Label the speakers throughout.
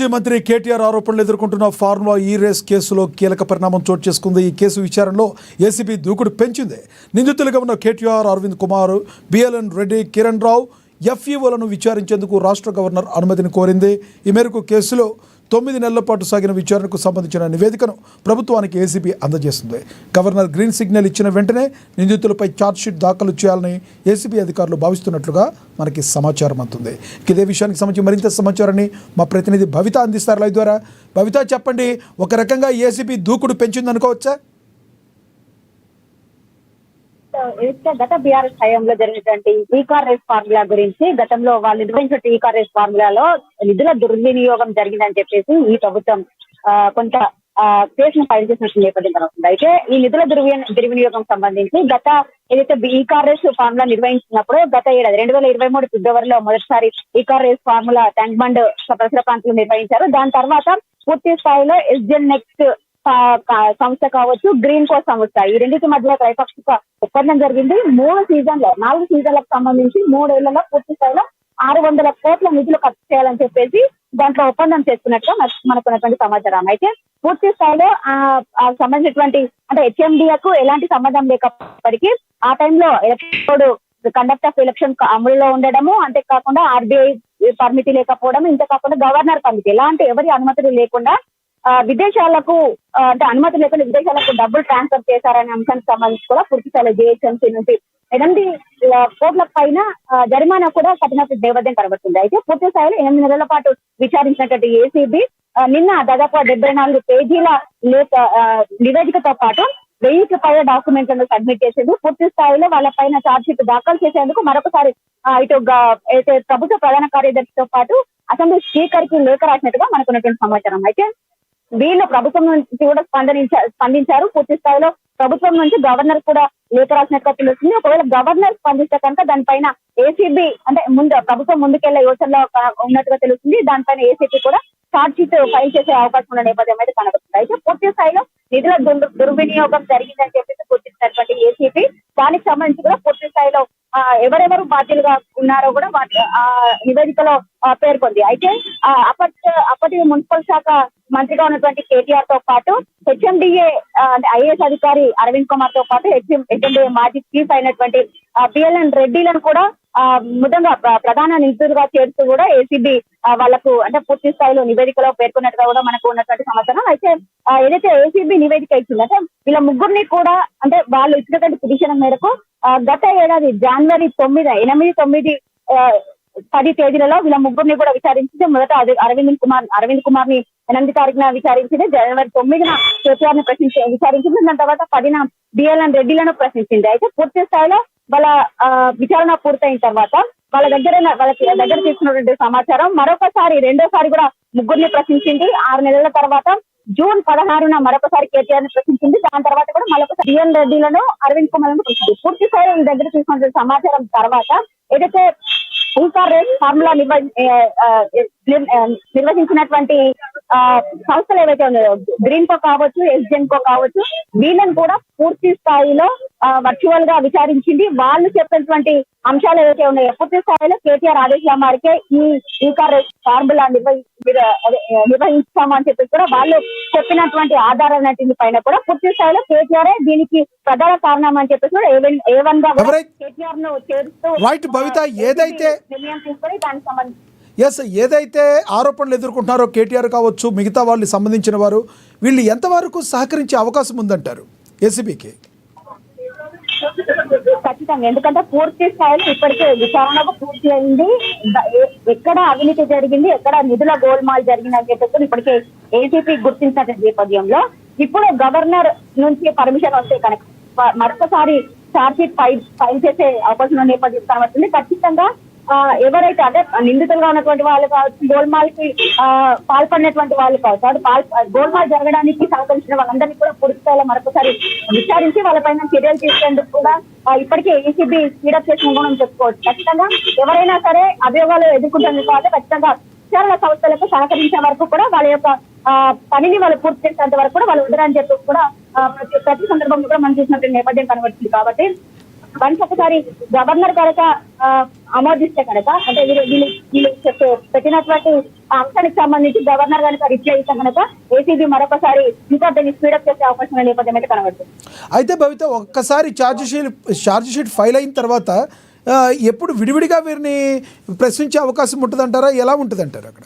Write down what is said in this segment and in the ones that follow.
Speaker 1: మాజీ మంత్రి కేటీఆర్ ఆరోపణలు ఎదుర్కొంటున్న ఫార్ములా ఈ రేస్ కేసులో కీలక పరిణామం చోటు చేసుకుంది. ఈ కేసు విచారణలో ఏసీబీ దూకుడు పెంచింది. నిందితులుగా ఉన్న కేటీఆర్, అరవింద్ కుమార్, బిఎల్ఎన్ రెడ్డి, కిరణ్ రావు ఎఫ్ఈఓలను విచారించేందుకు రాష్ట్ర గవర్నర్ అనుమతిని కోరింది. ఈ మేరకు కేసులో 9 నెలల పాటు సాగిన విచారణకు సంబంధించిన నివేదికను ప్రభుత్వానికి ఏసీబీ అందజేస్తుంది. గవర్నర్ గ్రీన్ సిగ్నల్ ఇచ్చిన వెంటనే నిందితులపై ఛార్జ్షీట్ దాఖలు చేయాలని ఏసీబీ అధికారులు భావిస్తున్నట్లుగా మనకి సమాచారం అందుతుంది. ఇదే విషయానికి సంబంధించి మరింత సమాచారాన్ని మా ప్రతినిధి భవిత అందిస్తారు లైవ్ ద్వారా. భవిత, చెప్పండి, ఒక రకంగా ఏసీబీ దూకుడు పెంచింది అనుకోవచ్చా?
Speaker 2: గత బీఆర్ఎస్ హయాంలో జరిగినటువంటి ఈకార్ రేస్ ఫార్ములా గురించి, గతంలో వాళ్ళు నిర్వహించిన ఈకార్ రేస్ ఫార్ములాలో నిధుల దుర్వినియోగం జరిగిందని చెప్పేసి ఈ ప్రభుత్వం కొంత కేసును ఫైల్ చేసినట్టు నేపథ్యం కలుగుతుంది. అయితే ఈ నిధుల దుర్వినియోగం సంబంధించి గత ఏదైతే ఈకార్ రేస్ ఫార్ములా నిర్వహించినప్పుడు గత ఏడాది 2023 ఫిబ్రవరిలో మొదటిసారి ఈకార్ రేస్ ఫార్ములా ట్యాంక్ బండ్ పరిసర ప్రాంతంలో నిర్వహించారు. దాని తర్వాత పూర్తి స్థాయిలో ఎస్జెన్ నెక్స్ట్ సంస్థ కావచ్చు, గ్రీన్ కో సంస్థ, ఈ రెండింటి మధ్య త్రైపాక్షిక ఒప్పందం జరిగింది. 4 సీజన్లకు సంబంధించి 3 ఏళ్లలో పూర్తి స్థాయిలో 600 కోట్ల నిధులు ఖర్చు చేయాలని చెప్పేసి దాంట్లో ఒప్పందం చేసుకున్నట్టు మనకున్నటువంటి సమాచారం. అయితే పూర్తి స్థాయిలో సంబంధించినటువంటి అంటే హెచ్ఎండిఏకు ఎలాంటి సంబంధం లేకపోయినప్పటికీ ఆ టైంలో ఎలక్షన్ కండక్ట్ ఆఫ్ ఎలక్షన్ అమలులో ఉండడము, అంతేకాకుండా ఆర్బీఐ పర్మిటీ లేకపోవడం, ఇంతే కాకుండా గవర్నర్ పర్మిటీ, ఎలాంటి ఎవరి అనుమతులు లేకుండా విదేశాలకు అంటే అనుమతి లేకుండా విదేశాలకు డబ్బులు ట్రాన్స్ఫర్ చేశారనే అంశానికి సంబంధించి కూడా పూర్తి స్థాయిలో జిహెచ్ఎంసీ నుంచి 8 కోట్ల పైన జరిమానా కూడా కఠిన నేపథ్యం కనబడుతుంది. అయితే పూర్తి స్థాయిలో 8 నెలల పాటు విచారించినటువంటి ఏసీబీ నిన్న దాదాపు 74 పేజీల నివేదికతో పాటు 1000కి పైగా డాక్యుమెంట్లను సబ్మిట్ చేసేందుకు, పూర్తి స్థాయిలో వాళ్ళ పైన ఛార్జ్షీట్ దాఖలు చేసేందుకు మరొకసారి ఇటు ప్రభుత్వ ప్రధాన కార్యదర్శితో పాటు అసెంబ్లీ స్పీకర్ కి లేఖ రాసినట్టుగా మనకున్నటువంటి సమాచారం. అయితే వీళ్ళు ప్రభుత్వం నుంచి కూడా స్పందించారు. పూర్తి స్థాయిలో ప్రభుత్వం నుంచి గవర్నర్ కూడా లేఖ రాసినట్టుగా తెలుస్తుంది. ఒకవేళ గవర్నర్ స్పందిస్తే కనుక దానిపైన ఏసీబీ అంటే ప్రభుత్వం ముందుకెళ్లే యోచనలో ఉన్నట్టుగా తెలుస్తుంది. దానిపైన ఏసీబీ కూడా ఛార్జ్ షీట్ ఫైల్ చేసే అవకాశం ఉన్న నేపథ్యం అయితే కనబడుతుంది. అయితే పూర్తి స్థాయిలో నిధుల దుర్వినియోగం జరిగిందని చెప్పేసి గుర్తించినటువంటి ఏసీబీ దానికి సంబంధించి కూడా పూర్తి స్థాయిలో ఎవరెవరు బాధ్యులుగా ఉన్నారో కూడా ఆ నివేదికలో పేర్కొంది. అయితే అప్పటి మున్సిపల్ శాఖ మంత్రిగా ఉన్నటువంటి కేటీఆర్ తో పాటు హెచ్ఎండిఏ అంటే ఐఏఎస్ అధికారి అరవింద్ కుమార్ తో పాటు హెచ్ఎండిఏ మాజీ చీఫ్ అయినటువంటి బిఎల్ఎన్ రెడ్డిలను కూడా ముఖ్యంగా ప్రధాన నిధులుగా చేరుతూ కూడా ఏసీబీ వాళ్లకు అంటే పూర్తి స్థాయిలో నివేదికలో పేర్కొన్నట్టుగా కూడా మనకు ఉన్నటువంటి సమాచారం. అయితే ఏదైతే ఏసీబీ నివేదిక ఇచ్చిందంటే వీళ్ళ ముగ్గురిని కూడా అంటే వాళ్ళు ఇచ్చినటువంటి పిటిషన్ మేరకు గత ఏడాది జనవరి 8, 9, 10 తేదీలలో వీళ్ళ ముగ్గురిని కూడా విచారించింది. మొదట అరవింద్ కుమార్ ని 8 తారీఖున విచారించింది, జనవరి 9న కేటీఆర్ ని విచారించింది, దాని తర్వాత 10న బిఎల్ఎన్ రెడ్డిలను ప్రశ్నించింది. అయితే పూర్తి స్థాయిలో వాళ్ళ విచారణ పూర్తయిన తర్వాత వాళ్ళ దగ్గర తీసుకున్నటువంటి సమాచారం మరొకసారి రెండోసారి కూడా ముగ్గురిని ప్రశ్నించింది. 6 నెలల తర్వాత జూన్ 16న మరొకసారి కేటీఆర్ ని ప్రశ్నించింది. దాని తర్వాత కూడా మరొకసారి బిఎన్ రెడ్డిలను, అరవింద్ కుమార్ లను ప్రశ్నించింది. పూర్తి స్థాయిలో వీళ్ళ దగ్గర తీసుకున్న సమాచారం తర్వాత ఏదైతే ఈకార్ రేస్ ఫార్ములా నిర్వహించినటువంటి సంస్థలు ఏవైతే ఉన్నాయో, గ్రీన్ కో కావచ్చు, ఎస్జెన్ కో కావచ్చు, వీళ్ళని కూడా పూర్తి స్థాయిలో వర్చువల్ గా విచారించింది. వాళ్ళు చెప్పినటువంటి అంశాలు ఏవైతే ఉన్నాయో పూర్తి స్థాయిలో కేటీఆర్ ఆదేశాల మేరకే ఈ ఈకార్ రేస్ ఫార్ములా నిర్వహించామని చెప్పి కూడా వాళ్ళు చెప్పినటువంటి ఆధారాలన్నింటి పైన కూడా పూర్తి స్థాయిలో కేటీఆర్ దీనికి ప్రధాన కారణం అని చెప్పేసి కూడా A1 గా కేటీఆర్ ను చేరుస్తూ నిర్ణయం తీసుకొని దానికి సంబంధించి
Speaker 1: ఏదైతే ఆరోపణలు ఎదుర్కొంటున్నారో కేటీఆర్ కావచ్చు, మిగతా వాళ్ళు సంబంధించిన వారు, వీళ్ళు ఎంతవరకు సహకరించే అవకాశం ఉందంటారు ఏసీబీకి?
Speaker 2: ఖచ్చితంగా, ఎందుకంటే పూర్తి స్థాయిలో ఇప్పటికే విచారణకు పూర్తి అయింది. ఎక్కడ అవినీతి జరిగింది, ఎక్కడ నిధుల గోల్మాల్ జరిగింది అని చెప్పేసి ఇప్పటికే ఏసీపీ గుర్తించిన నేపథ్యంలో ఇప్పుడు గవర్నర్ నుంచి పర్మిషన్ వస్తే కనుక మరొకసారి ఛార్జ్ షీట్ ఫైల్ చేసే అవకాశం ఉన్న నేపథ్యం కనబడుతుంది. ఖచ్చితంగా ఎవరైతే అంటే నిందితులుగా ఉన్నటువంటి వాళ్ళు కావచ్చు, గోల్మాల్ కి పాల్పడినటువంటి వాళ్ళు కావచ్చు, గోల్మాల్ జరగడానికి సహకరించిన వాళ్ళందరినీ కూడా పూర్తి స్థాయిలో మరొకసారి విచారించి వాళ్ళపైన చర్యలు తీసుకునేందుకు కూడా ఇప్పటికే ఏసీబీ స్పీడప్ చేసిన కూడా చెప్పుకోవచ్చు. ఖచ్చితంగా ఎవరైనా సరే అభియోగాలు ఎదుర్కొంటుంది కాబట్టి ఖచ్చితంగా విచారణ సంస్థలకు సహకరించే వరకు కూడా వాళ్ళ యొక్క పనిని వాళ్ళు పూర్తి చేసేంత వరకు కూడా వాళ్ళు వదలని చెప్పి కూడా ప్రతి సందర్భంలో కూడా మనం చూసినటువంటి నేపథ్యం కనబడుతుంది. కాబట్టి వన్స్ ఒకసారి గవర్నర్ కనుక ఆమోదిస్తే కనుక అంటే వీళ్ళు పెట్టినటువంటి ఆ అంశానికి సంబంధించి గవర్నర్ కనుక రిప్లై ఇస్తే కనుక ఏసీబీ మరొకసారి ఇంకా దాన్ని స్పీడప్ చేసే అవకాశం ఉన్న నేపథ్యం అయితే కనబడుతుంది.
Speaker 1: అయితే భవిత ఒక్కసారి ఛార్జ్ షీట్ ఫైల్ అయిన తర్వాత ఎప్పుడు విడివిడిగా వీరిని ప్రశ్నించే అవకాశం ఉంటుందంటారా? ఎలా ఉంటుందంటారు అక్కడ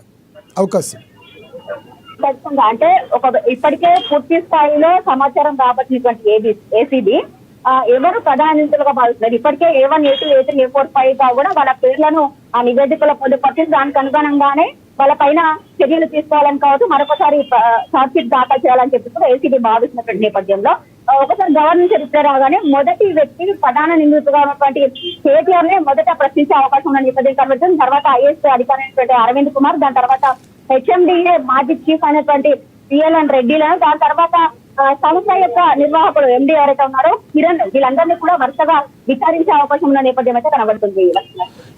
Speaker 1: అవకాశం?
Speaker 2: ఖచ్చితంగా అంటే ఇప్పటికే పూర్తి స్థాయిలో సమాచారం రాబట్టినటువంటి ఏసీబీ ఎవరు ప్రధాన నిందితులుగా భావిస్తున్నారు. ఇప్పటికే A1, A2, A3, A4, 5 గా కూడా వాళ్ళ పేర్లను ఆ నివేదికలో పొందుపరిచి దానికి అనుగుణంగానే వాళ్ళ పైన చర్యలు తీసుకోవాలని కావచ్చు, మరొకసారి ఛార్జ్ షీట్ దాఖలు చేయాలని చెప్పి కూడా ఏసీబీ భావిస్తున్నటువంటి నేపథ్యంలో ఒకసారి గవర్నర్ రిప్లై రాగానే మొదటి వ్యక్తి ప్రధాన నిందితుగా ఉన్నటువంటి కేటీఆర్ నే మొదట ప్రశ్నించే అవకాశం ఉన్న నేపథ్యం కనబడుతుంది. తర్వాత ఐఏఎస్ అధికారి అరవింద్ కుమార్, దాని తర్వాత హెచ్ఎండిఏ మాజీ చీఫ్ అయినటువంటి PLN రెడ్డిలను, దాని తర్వాత సంస్థ యొక్క నిర్వాహకుడు MD ఎవరైతే ఉన్నారో కిరణ్, వీళ్ళందరినీ కూడా వరుసగా విచారించే అవకాశం ఉన్న నేపథ్యం అయితే కనబడుతుంది.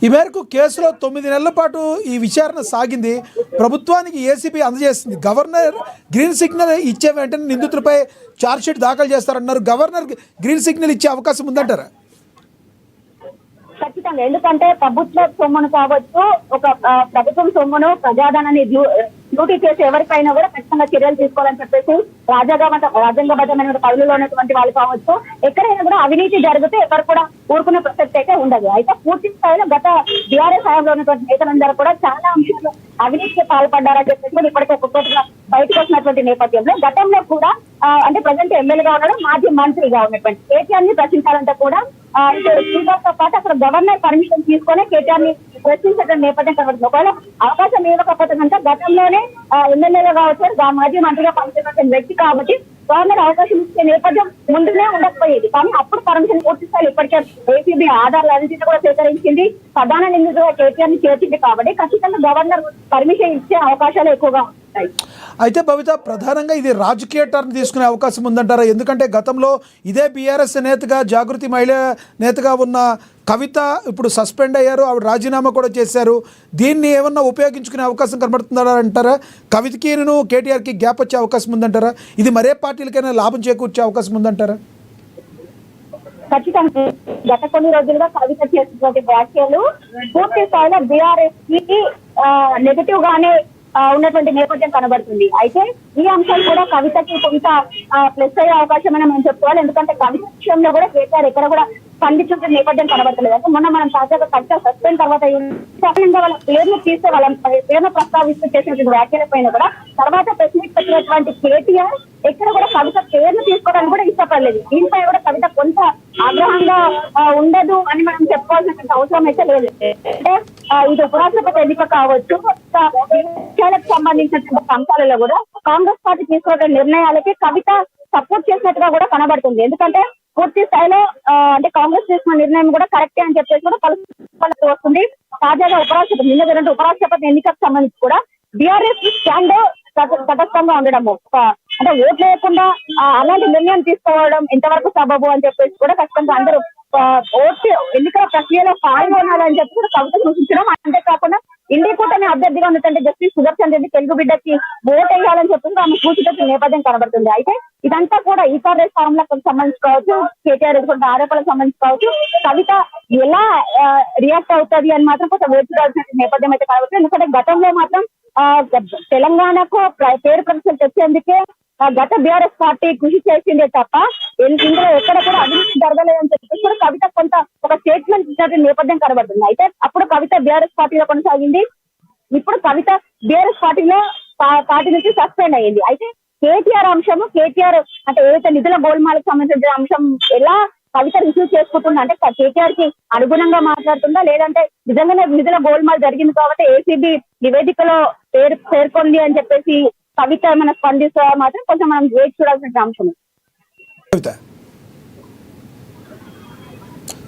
Speaker 1: ఈ మేరకు కేసులో 9 నెలల పాటు ఈ విచారణ సాగింది. ప్రభుత్వానికి ఏసీబీ అందజేస్తుంది. గవర్నర్ గ్రీన్ సిగ్నల్ ఇచ్చే వెంటనే నిందితులపై ఛార్జ్షీట్ దాఖలు చేస్తారన్నారు. గవర్నర్ గ్రీన్ సిగ్నల్ ఇచ్చే అవకాశం ఉందంటారా?
Speaker 2: ఖచ్చితంగా, ఎందుకంటే ప్రభుత్వ సొమ్మును కావచ్చు, ఒక ప్రభుత్వం సొమ్మును ప్రజాధనాన్ని డ్యూటీ చేసి ఎవరిపైనా కూడా ఖచ్చితంగా చర్యలు తీసుకోవాలని చెప్పేసి రాజ్యాంగబద్ధమైన పనులలో ఉన్నటువంటి వాళ్ళు కావచ్చు, ఎక్కడైనా కూడా అవినీతి జరిగితే ఎవరు కూడా ఊరుకునే ప్రసక్తి అయితే ఉండదు. అయితే పూర్తి స్థాయిలో గత బీఆర్ఎస్ హయాంలో ఉన్నటువంటి నేతలందరూ కూడా చాలా అంశాలు అవినీతికి పాల్పడ్డారని చెప్పేసి కూడా ఇప్పటికే ఒక్కొక్కటిగా బయటకు వచ్చినటువంటి నేపథ్యంలో గతంలో కూడా అంటే ప్రజెంట్ ఎమ్మెల్యేగా ఉన్నాడు, మాజీ మంత్రిగా ఉన్నటువంటి కేటీఆర్ ని ప్రశ్నించాలంటే కూడా స్పీకర్ తో పాటు అక్కడ గవర్నర్ పర్మిషన్ తీసుకొని కేటీఆర్ ని ప్రశ్నించడం నేపథ్యం కనబడుతుంది. ఒకవేళ అవకాశం ఇవ్వకపోతే కనుక గతంలోనే ఎమ్మెల్యేగా కావచ్చు, మాజీ మంత్రిగా పనిచేసిన వ్యక్తి కాబట్టి గవర్నర్ అవకాశం ఇచ్చే నేపథ్యం ముందునే ఉండకపోయేది. కానీ అప్పుడు పర్మిషన్ పూర్తి స్థాయి ఇప్పటికే ఏసీబీ ఆధారాలు అన్నింటినీ కూడా సేకరించింది, ప్రధాన నిందితుగా కేటీఆర్ ని చేర్చింది. కాబట్టి ఖచ్చితంగా గవర్నర్ పర్మిషన్ ఇచ్చే అవకాశాలు ఎక్కువగా ఉంటాయి.
Speaker 1: అయితే భవిత, ప్రధానంగా ఇది రాజకీయ టర్న్ తీసుకునే అవకాశం ఉందంటారా? ఎందుకంటే గతంలో ఇదే బీఆర్ఎస్ నేతగా, జాగృతి మహిళా నేతగా ఉన్న కవిత ఇప్పుడు సస్పెండ్ అయ్యారు, ఆవిడ రాజీనామా కూడా చేశారు. దీన్ని ఏమన్నా ఉపయోగించుకునే అవకాశం కనబడుతుందా అంటారా? కవితకి కేటీఆర్కి గ్యాప్ వచ్చే అవకాశం ఉందంటారా? ఇది మరే పార్టీలకైనా లాభం చేకూర్చే అవకాశం ఉందంటారా?
Speaker 2: ఖచ్చితంగా గత కొన్ని రోజులుగా కవిత చేసినటువంటి వ్యాఖ్యలు పూర్తి స్థాయిలో బీఆర్ఎస్ కి నెగటివ్ గానే ఉన్నటువంటి నేపథ్యం కనబడుతుంది. అయితే ఈ అంశాలు కూడా కవితకి కొంత ప్లస్ అయ్యే అవకాశం అని మనం చెప్పుకోవాలి. ఎందుకంటే కవిత విషయంలో కూడా కేటీఆర్ ఎక్కడ కూడా స్పందించిన నేపథ్యం కనబడతలేదు. అంటే మొన్న మనం తాజాగా కవిత సస్పెండ్ తర్వాత వాళ్ళ పేరును తీస్తే వాళ్ళ పేరును ప్రస్తావిస్తూ చేసినటువంటి వ్యాఖ్యల పైన కూడా తర్వాత ప్రెస్ మీట్ పెట్టినటువంటి కేటీఆర్ ఎక్కడ కూడా కవిత పేరును తీసుకోవడానికి కూడా ఇష్టపడలేదు. దీనిపై కూడా కవిత కొంత ఆగ్రహంగా ఉండదు అని మనం చెప్పుకోవాల్సినటువంటి అవసరం అయితే లేదు. అంటే ఇది ఉపరాష్ట్రపతి ఎన్నిక కావచ్చు, విషయాలకు సంబంధించినటువంటి అంశాలలో కూడా కాంగ్రెస్ పార్టీ తీసుకున్న నిర్ణయాలకి కవిత సపోర్ట్ చేసినట్టుగా కూడా కనబడుతుంది. ఎందుకంటే పూర్తి స్థాయిలో అంటే కాంగ్రెస్ తీసుకున్న నిర్ణయం కూడా కరెక్టే అని చెప్పేసి కూడా పలుకు వస్తుంది. తాజాగా ఉపరాష్ట్రపతి ఎన్నికకు సంబంధించి కూడా బీఆర్ఎస్ స్టాండ్ తటస్థంగా ఉండడము, అంటే ఓట్లు వేయకుండా అలాంటి నిర్ణయం తీసుకోవడం ఎంతవరకు సబబు అని చెప్పేసి కూడా ఖచ్చితంగా అందరూ ఓట్లు ఎన్నికల ప్రక్రియలో పాల్గొనాలని చెప్పి కూడా కవిత సూచించడం. అంతేకాకుండా ఇండి కూటమి అభ్యర్థిగా ఉన్నటువంటి జస్టిస్ సుదర్శన్ రెడ్డి తెలుగు బిడ్డకి ఓట్ వేయాలని చెప్పి ఆమె సూచించిన నేపథ్యం కనబడుతుంది. అయితే ఇదంతా కూడా ఈ కాంగ్రెస్ ఫార్ములకు సంబంధించి కావచ్చు, కేటీఆర్ ఎదుర్కొంటే ఆరోపణలకు సంబంధించి కావచ్చు, కవిత ఎలా రియాక్ట్ అవుతుంది అని మాత్రం కొంచెం వేచి చూడాల్సిన నేపథ్యం అయితే కనబడుతుంది. ఎందుకంటే గతంలో మాత్రం తెలంగాణకు పేరు ప్రతిష్టలు తెచ్చేందుకే గత బీఆర్ఎస్ పార్టీ కృషి చేసిందే తప్ప ఇందులో ఎక్కడ కూడా అభివృద్ధి జరగలేదని చెప్పి కూడా కవిత కొంత ఒక స్టేట్మెంట్ ఇచ్చిన నేపథ్యం కనబడుతుంది. అయితే అప్పుడు కవిత బీఆర్ఎస్ పార్టీలో కొనసాగింది, ఇప్పుడు కవిత బీఆర్ఎస్ పార్టీ నుంచి సస్పెండ్ అయ్యింది. అయితే కేటీఆర్ అంటే ఏదైతే నిధుల గోల్మాలకు సంబంధించిన అంశం ఎలా కవిత రిసీవ్ చేసుకుంటుందా, అంటే కేటీఆర్ కి అనుగుణంగా మాట్లాడుతుందా, లేదంటే నిజంగానే నిధుల గోల్మాల్ జరిగింది కాబట్టి ఏసీబీ నివేదికలో పేర్కొంది అని చెప్పేసి కవిత ఏమైనా స్పందిస్తా మాత్రం కొంచెం మనం వేచి చూడాల్సిన అంశం.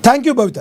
Speaker 1: Thank you Bhavitha.